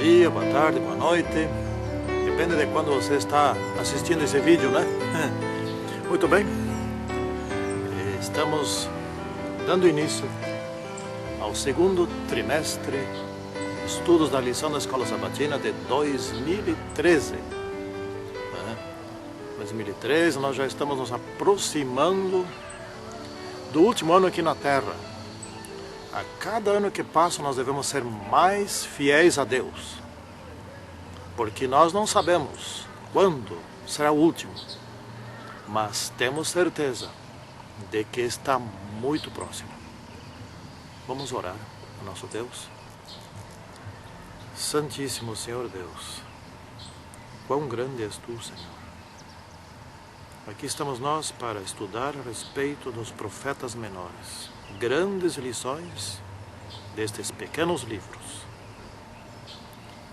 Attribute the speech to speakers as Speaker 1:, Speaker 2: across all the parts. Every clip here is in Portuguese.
Speaker 1: dia, boa tarde, boa noite. Depende de quando você está assistindo esse vídeo, né? Muito bem. Estamos dando início ao segundo trimestre, estudos da lição da Escola Sabatina de 2013. 2013, nós já estamos nos aproximando do último ano aqui na Terra. A cada ano que passa nós devemos ser mais fiéis a Deus, porque nós não sabemos quando será o último, mas temos certeza de que está muito próximo. Vamos orar ao nosso Deus. Santíssimo Senhor Deus, quão grande és Tu, Senhor. Aqui estamos nós para estudar a respeito dos profetas menores, grandes lições destes pequenos livros.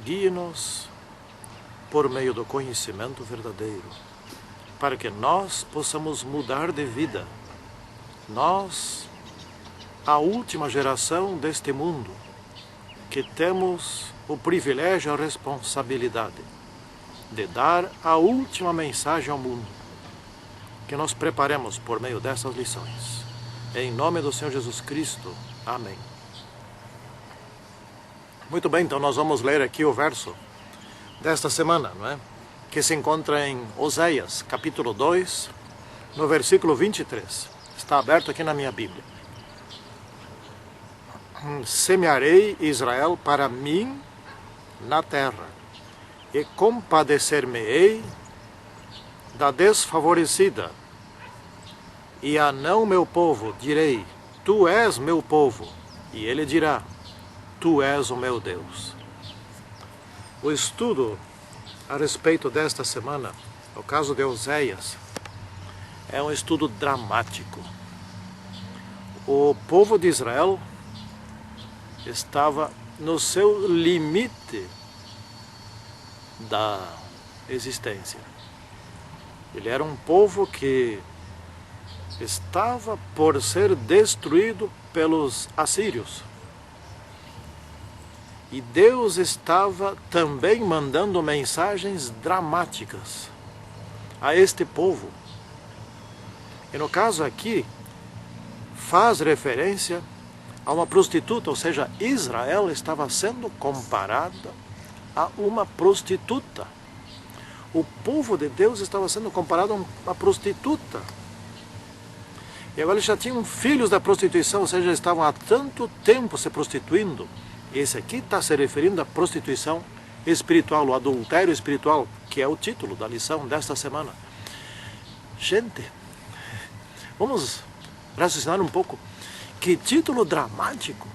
Speaker 1: Guie-nos por meio do conhecimento verdadeiro, para que nós possamos mudar de vida. Nós, a última geração deste mundo, que temos o privilégio e a responsabilidade de dar a última mensagem ao mundo, que nós preparemos por meio dessas lições. Em nome do Senhor Jesus Cristo. Amém. Muito bem, então nós vamos ler aqui o verso desta semana, não é? Que se encontra em Oséias, capítulo 2, no versículo 23. Está aberto aqui na minha Bíblia. Semearei Israel para mim na terra, e compadecer-me-ei da desfavorecida, e a não meu povo direi, tu és meu povo, e ele dirá, tu és o meu Deus. O estudo a respeito desta semana, no caso de Oséias, é um estudo dramático. O povo de Israel estava no seu limite da existência. Ele era um povo que estava por ser destruído pelos assírios. E Deus estava também mandando mensagens dramáticas a este povo. E no caso aqui, faz referência a uma prostituta, ou seja, Israel estava sendo comparada a uma prostituta. O povo de Deus estava sendo comparado a uma prostituta. E agora eles já tinham filhos da prostituição, ou seja, eles estavam há tanto tempo se prostituindo. Esse aqui está se referindo à prostituição espiritual, o adultério espiritual, que é o título da lição desta semana. Gente, vamos raciocinar um pouco. Que título dramático!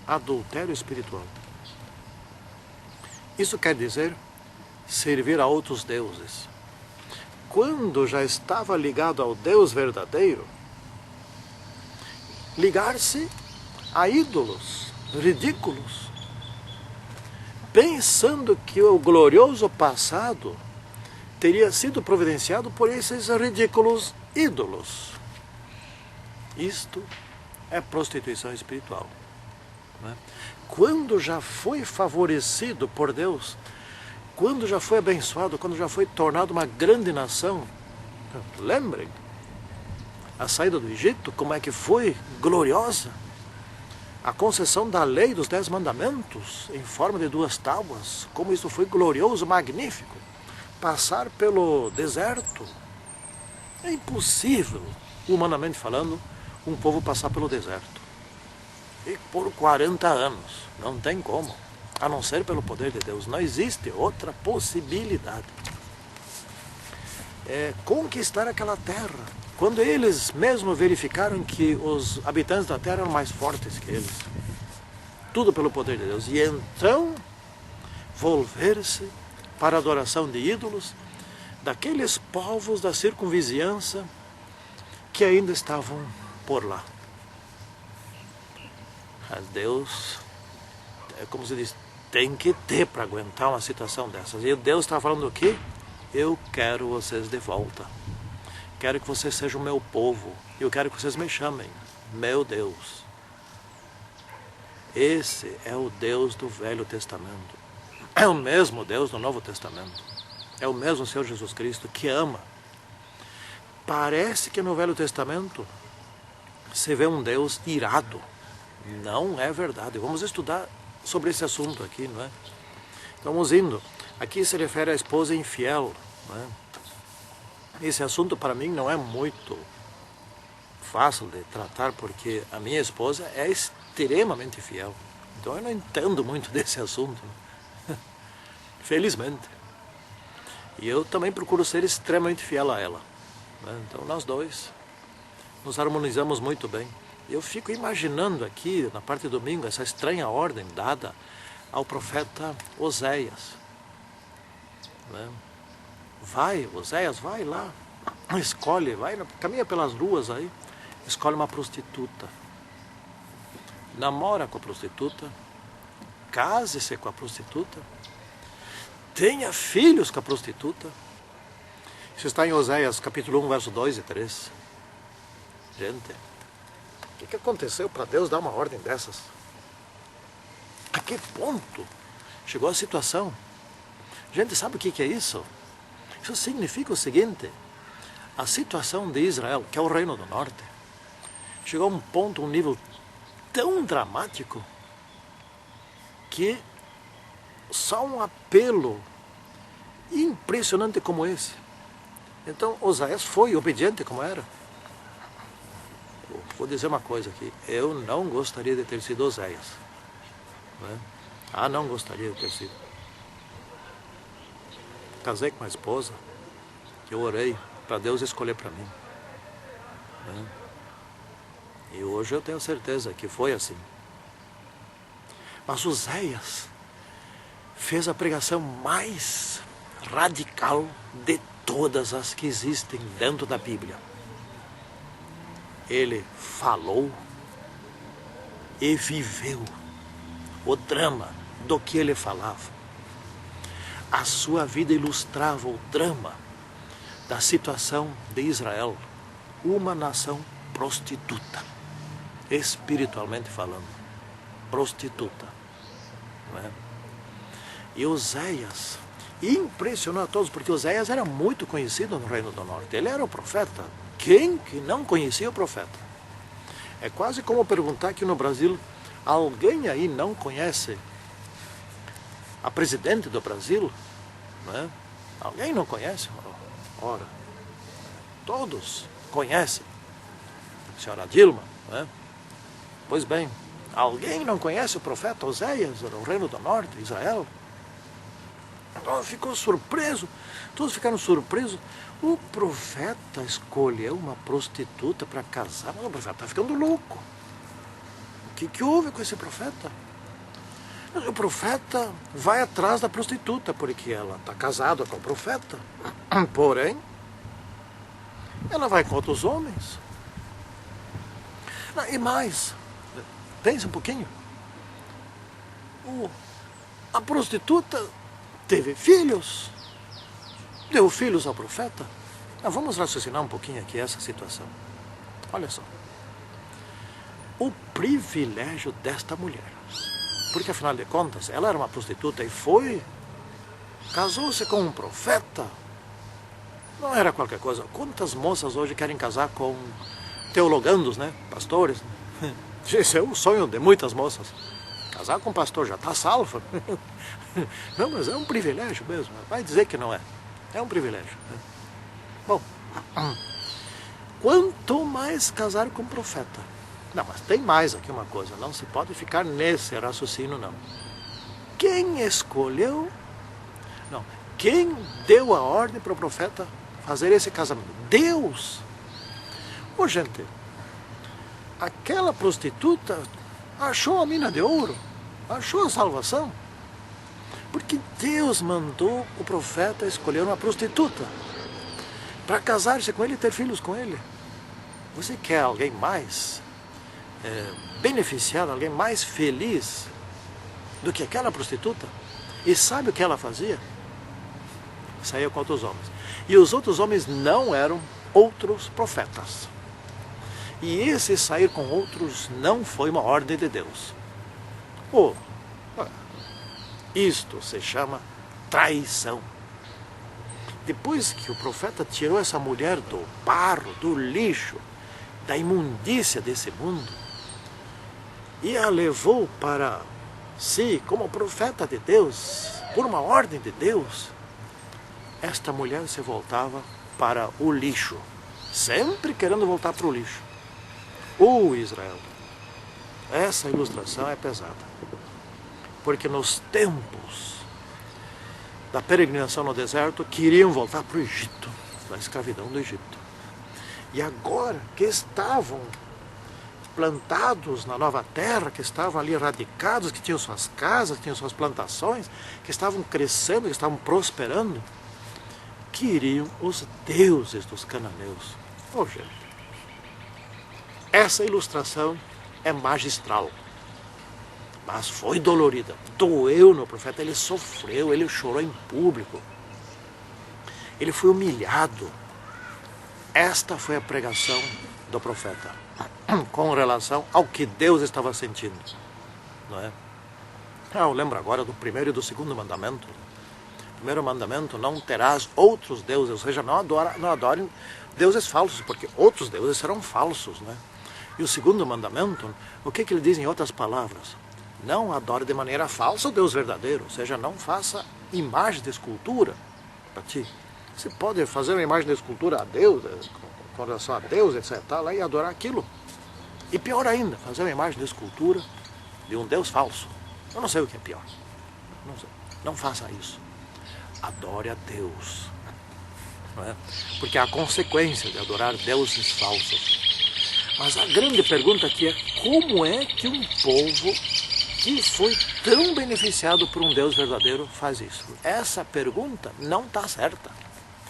Speaker 1: Adultério espiritual. Isso quer dizer servir a outros deuses. Quando já estava ligado ao Deus verdadeiro, ligar-se a ídolos ridículos, pensando que o glorioso passado teria sido providenciado por esses ridículos ídolos. Isto é prostituição espiritual, né? Quando já foi favorecido por Deus, quando já foi abençoado, quando já foi tornado uma grande nação, lembrem, a saída do Egito, como é que foi gloriosa, a concessão da lei dos 10 mandamentos em forma de 2 tábuas, como isso foi glorioso, magnífico, passar pelo deserto, é impossível, humanamente falando, um povo passar pelo deserto, e por 40 anos, não tem como. A não ser pelo poder de Deus. Não existe outra possibilidade. Conquistar aquela terra. Quando eles mesmo verificaram que os habitantes da terra eram mais fortes que eles. Tudo pelo poder de Deus. E então, volver-se para a adoração de ídolos daqueles povos da circunvizinhança que ainda estavam por lá. Mas Deus, é como se diz, tem que ter para aguentar uma situação dessas. E Deus está falando o quê? Eu quero vocês de volta. Quero que vocês sejam meu povo. Eu quero que vocês me chamem meu Deus. Esse é o Deus do Velho Testamento. É o mesmo Deus do Novo Testamento. É o mesmo Senhor Jesus Cristo que ama. Parece que no Velho Testamento se vê um Deus irado. Não é verdade. Vamos estudar sobre esse assunto aqui, não é? Vamos indo. Aqui se refere à esposa infiel, não é? Esse assunto para mim não é muito fácil de tratar, porque a minha esposa é extremamente fiel. Então eu não entendo muito desse assunto, né? Felizmente. E eu também procuro ser extremamente fiel a ela, né? Então nós dois nos harmonizamos muito bem. Eu fico imaginando aqui, na parte do domingo, essa estranha ordem dada ao profeta Oséias, né? Vai, Oséias, vai lá, escolhe, vai, caminha pelas ruas aí, escolhe uma prostituta, namora com a prostituta, case-se com a prostituta, tenha filhos com a prostituta. Isso está em Oséias capítulo 1, verso 2 e 3. Gente, o que aconteceu para Deus dar uma ordem dessas? A que ponto chegou a situação? Gente, sabe o que é isso? Isso significa o seguinte: a situação de Israel, que é o Reino do Norte, chegou a um ponto, um nível tão dramático que só um apelo impressionante como esse. Então Oséias foi obediente como era. Vou dizer uma coisa aqui: eu não gostaria de ter sido Oséias, né? Não gostaria de ter sido. Casei com uma esposa que eu orei para Deus escolher para mim, né? E hoje eu tenho certeza que foi assim. Mas Oséias fez a pregação mais radical de todas as que existem dentro da Bíblia. Ele falou e viveu o drama do que ele falava. A sua vida ilustrava o drama da situação de Israel, uma nação prostituta, espiritualmente falando, prostituta, não é? E Oséias impressionou a todos, porque Oséias era muito conhecido no Reino do Norte. Ele era o profeta. Quem que não conhecia o profeta? É quase como perguntar aqui no Brasil: alguém aí não conhece a presidente do Brasil? Não é? Alguém não conhece? Ora, todos conhecem a senhora Dilma, não é? Pois bem, alguém não conhece o profeta Oséias no Reino do Norte, Israel? Então ficou surpreso, todos ficaram surpresos. O profeta escolheu uma prostituta para casar. Mas o profeta está ficando louco. O que houve com esse profeta? O profeta vai atrás da prostituta, porque ela está casada com o profeta. Porém, ela vai com outros homens. E mais, pense um pouquinho. A prostituta teve filhos, deu filhos ao profeta. Vamos raciocinar um pouquinho aqui essa situação. Olha só. O privilégio desta mulher. Porque, afinal de contas, ela era uma prostituta e casou-se com um profeta. Não era qualquer coisa. Quantas moças hoje querem casar com teologandos, né? Pastores. Esse é o sonho de muitas moças. Casar com um pastor já está salvo. Não, mas é um privilégio mesmo. Vai dizer que não é. É um privilégio. Bom, quanto mais casar com um profeta. Não, mas tem mais aqui uma coisa. Não se pode ficar nesse raciocínio, não. Quem escolheu? Não. Quem deu a ordem para o profeta fazer esse casamento? Deus. Ô, gente, aquela prostituta achou a mina de ouro, achou a salvação, porque Deus mandou o profeta escolher uma prostituta para casar-se com ele e ter filhos com ele. Você quer alguém mais beneficiado, alguém mais feliz do que aquela prostituta? E sabe o que ela fazia? Saía com outros homens. E os outros homens não eram outros profetas. E esse sair com outros não foi uma ordem de Deus. Oh, isto se chama traição. Depois que o profeta tirou essa mulher do barro, do lixo, da imundícia desse mundo, e a levou para si como profeta de Deus, por uma ordem de Deus, esta mulher se voltava para o lixo, sempre querendo voltar para o lixo. Israel, essa ilustração é pesada, porque nos tempos da peregrinação no deserto, queriam voltar para o Egito, da escravidão do Egito. E agora que estavam plantados na nova terra, que estavam ali radicados, que tinham suas casas, que tinham suas plantações, que estavam crescendo, que estavam prosperando, queriam os deuses dos cananeus. Oh, gente, essa ilustração é magistral, mas foi dolorida, doeu no profeta, ele sofreu, ele chorou em público, ele foi humilhado. Esta foi a pregação do profeta com relação ao que Deus estava sentindo, não é? Eu lembro agora do primeiro e do segundo mandamento. O primeiro mandamento: não terás outros deuses, ou seja, não adorem deuses falsos, porque outros deuses serão falsos, né? E o segundo mandamento, o que ele diz em outras palavras? Não adore de maneira falsa o Deus verdadeiro, ou seja, não faça imagem de escultura para ti. Você pode fazer uma imagem de escultura a Deus, com relação a Deus, etc., lá, e adorar aquilo. E pior ainda, fazer uma imagem de escultura de um Deus falso. Eu não sei o que é pior. Não sei. Não faça isso. Adore a Deus. Não é? Porque há consequência de adorar deuses falsos. Mas a grande pergunta aqui é: como é que um povo que foi tão beneficiado por um Deus verdadeiro faz isso? Essa pergunta não está certa.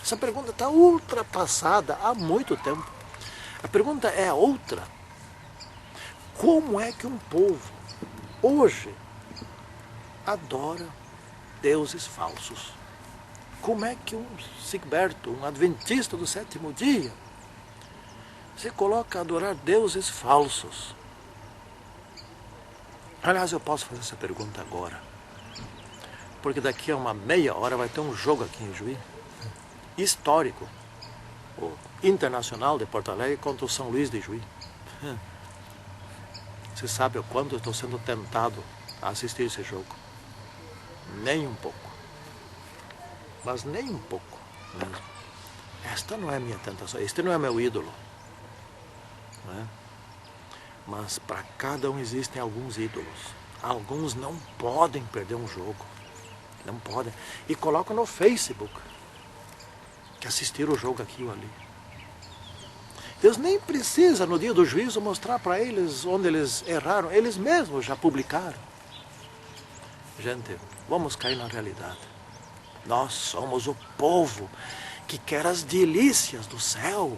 Speaker 1: Essa pergunta está ultrapassada há muito tempo. A pergunta é outra. Como é que um povo hoje adora deuses falsos? Como é que um Sigberto, um adventista do sétimo dia, se coloca a adorar deuses falsos? Aliás, eu posso fazer essa pergunta agora, porque daqui a uma meia hora vai ter um jogo aqui em Juí, histórico, o Internacional de Porto Alegre contra o São Luís de Juí. Você sabe o quanto eu estou sendo tentado a assistir esse jogo? Nem um pouco. Mas nem um pouco mesmo. Esta não é a minha tentação, este não é meu ídolo. Não é? Mas para cada um existem alguns ídolos. Alguns não podem perder um jogo. Não podem. E colocam no Facebook que assistiram o jogo aqui ou ali. Deus nem precisa no dia do juízo mostrar para eles onde eles erraram. Eles mesmos já publicaram. Gente, vamos cair na realidade. Nós somos o povo que quer as delícias do céu.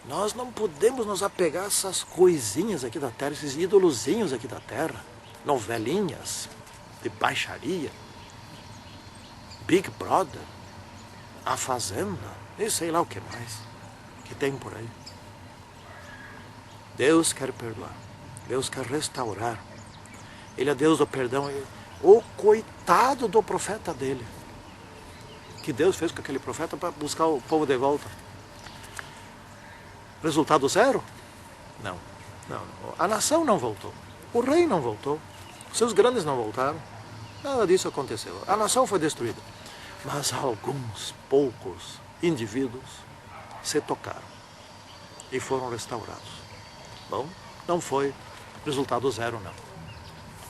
Speaker 1: Nós não podemos nos apegar a essas coisinhas aqui da terra, esses ídolozinhos aqui da terra, novelinhas de baixaria, Big Brother, A Fazenda, e sei lá o que mais que tem por aí. Deus quer perdoar, Deus quer restaurar. Ele é Deus do perdão. O coitado do profeta dele, que Deus fez com aquele profeta para buscar o povo de volta. Resultado zero? Não. A nação não voltou. O rei não voltou. Seus grandes não voltaram. Nada disso aconteceu. A nação foi destruída. Mas alguns poucos indivíduos se tocaram e foram restaurados. Bom, não foi resultado zero, não.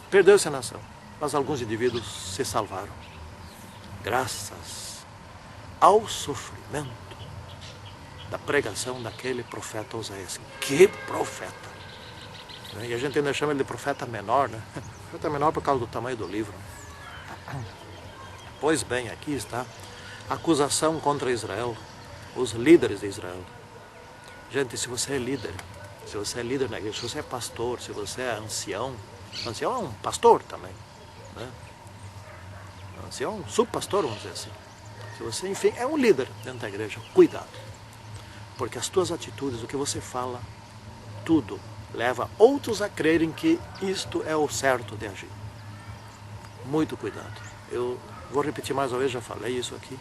Speaker 1: Perdeu-se a nação, mas alguns indivíduos se salvaram. Graças ao sofrimento da pregação daquele profeta Oséias. Que profeta! E a gente ainda chama ele de profeta menor, né? Profeta menor por causa do tamanho do livro. Pois bem, aqui está a acusação contra Israel, os líderes de Israel. Gente, se você é líder na igreja, se você é pastor, se você é ancião é um pastor também, né? Ancião é um subpastor, vamos dizer assim. Se você, enfim, é um líder dentro da igreja, cuidado. Porque as tuas atitudes, o que você fala, tudo leva outros a crerem que isto é o certo de agir. Muito cuidado. Eu vou repetir mais uma vez, já falei isso aqui.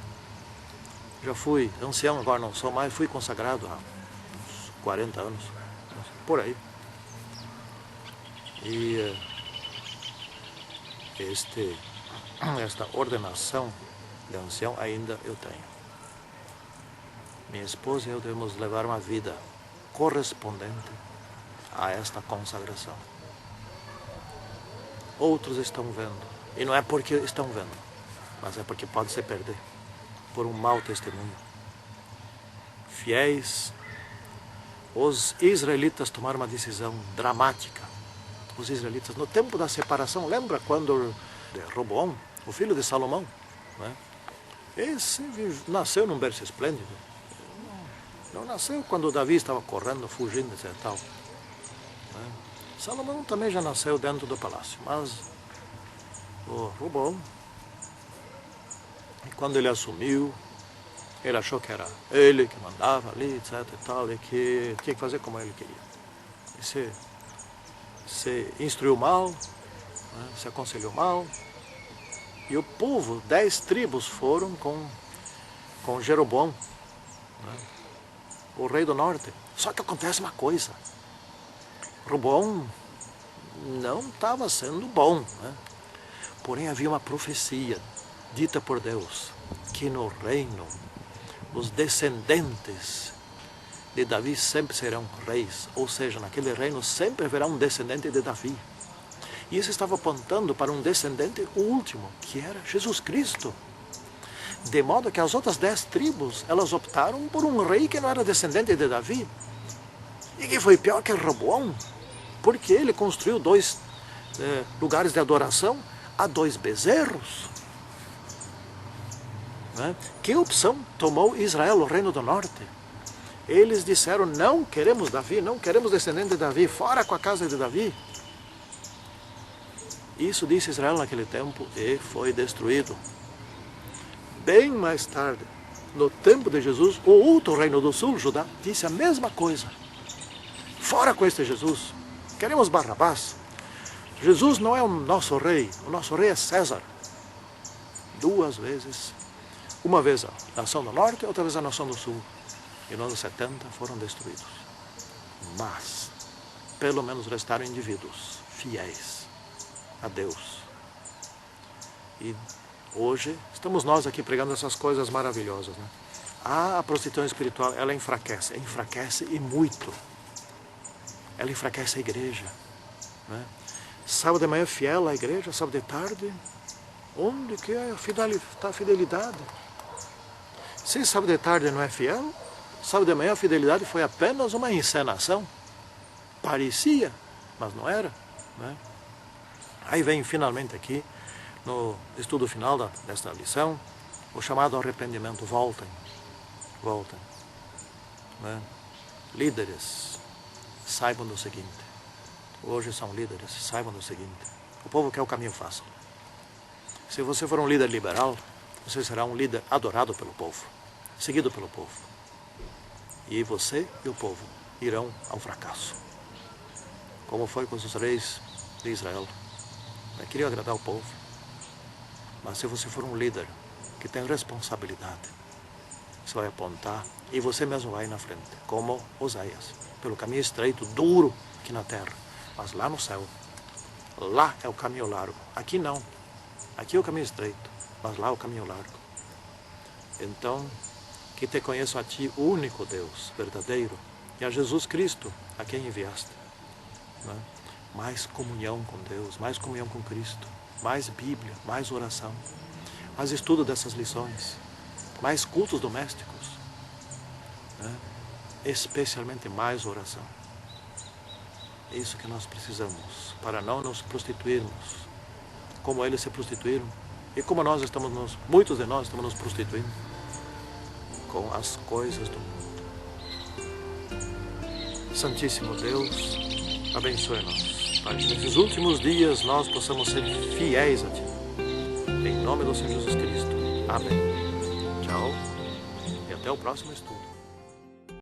Speaker 1: Já fui ancião, agora não sou mais, fui consagrado há uns 40 anos, por aí. E esta ordenação de ancião ainda eu tenho. Minha esposa e eu devemos levar uma vida correspondente a esta consagração. Outros estão vendo, e não é porque estão vendo, mas é porque pode se perder por um mau testemunho. Fiéis, os israelitas tomaram uma decisão dramática. Os israelitas, no tempo da separação, lembra quando Roboão, o filho de Salomão, né? Esse nasceu num berço esplêndido. Não nasceu quando Davi estava correndo, fugindo, etc. Tal, né? Salomão também já nasceu dentro do palácio, mas o Roboão, quando ele assumiu, ele achou que era ele que mandava ali, etc. E tal, e que tinha que fazer como ele queria. E se instruiu mal, né? Se aconselhou mal. E o povo, 10 tribos foram com Jeroboão, né? O rei do norte. Só que acontece uma coisa. Roboão não estava sendo bom, né? Porém havia uma profecia dita por Deus que no reino os descendentes de Davi sempre serão reis, ou seja, naquele reino sempre haverá um descendente de Davi. E isso estava apontando para um descendente último, que era Jesus Cristo. De modo que as outras 10 tribos, elas optaram por um rei que não era descendente de Davi. E que foi pior que Roboão, porque ele construiu 2 lugares de adoração a 2 bezerros. Né? Que opção tomou Israel, o reino do norte? Eles disseram, não queremos Davi, não queremos descendente de Davi, fora com a casa de Davi. Isso disse Israel naquele tempo e foi destruído. Bem mais tarde, no tempo de Jesus, o outro reino do sul, Judá, disse a mesma coisa. Fora com este Jesus, queremos Barrabás. Jesus não é o nosso rei é César. 2 vezes, uma vez a nação do norte, outra vez a nação do sul. E nos anos 70 foram destruídos. Mas, pelo menos restaram indivíduos fiéis a Deus. E hoje estamos nós aqui pregando essas coisas maravilhosas, né? A prostituição espiritual, ela enfraquece e muito. Ela enfraquece a igreja, né? Sábado de manhã é fiel à igreja, sábado de tarde, onde que é a fidelidade? Se sábado de tarde não é fiel, sábado de manhã a fidelidade foi apenas uma encenação. Parecia, mas não era, né? Aí vem finalmente aqui, no estudo final desta lição, o chamado arrependimento. Voltem, né? Líderes, saibam do seguinte, hoje são líderes, saibam do seguinte, o povo quer o caminho fácil. Se você for um líder liberal, você será um líder adorado pelo povo, seguido pelo povo. E você e o povo irão ao fracasso. Como foi com os reis de Israel. Queriam agradar o povo. Mas se você for um líder que tem responsabilidade, você vai apontar e você mesmo vai na frente, como Oséias, pelo caminho estreito, duro aqui na terra, mas lá no céu, lá é o caminho largo. Aqui não, aqui é o caminho estreito, mas lá é o caminho largo. Então, que te conheço a ti, o único Deus verdadeiro, e a Jesus Cristo, a quem enviaste. Né? Mais comunhão com Deus, mais comunhão com Cristo, mais Bíblia, mais oração, mais estudo dessas lições, mais cultos domésticos, né? Especialmente mais oração. É isso que nós precisamos, para não nos prostituirmos, como eles se prostituíram, e como muitos de nós estamos nos prostituindo com as coisas do mundo. Santíssimo Deus, abençoe-nos, para que nesses últimos dias nós possamos ser fiéis a Ti. Em nome do Senhor Jesus Cristo. Amém. Tchau e até o próximo estudo.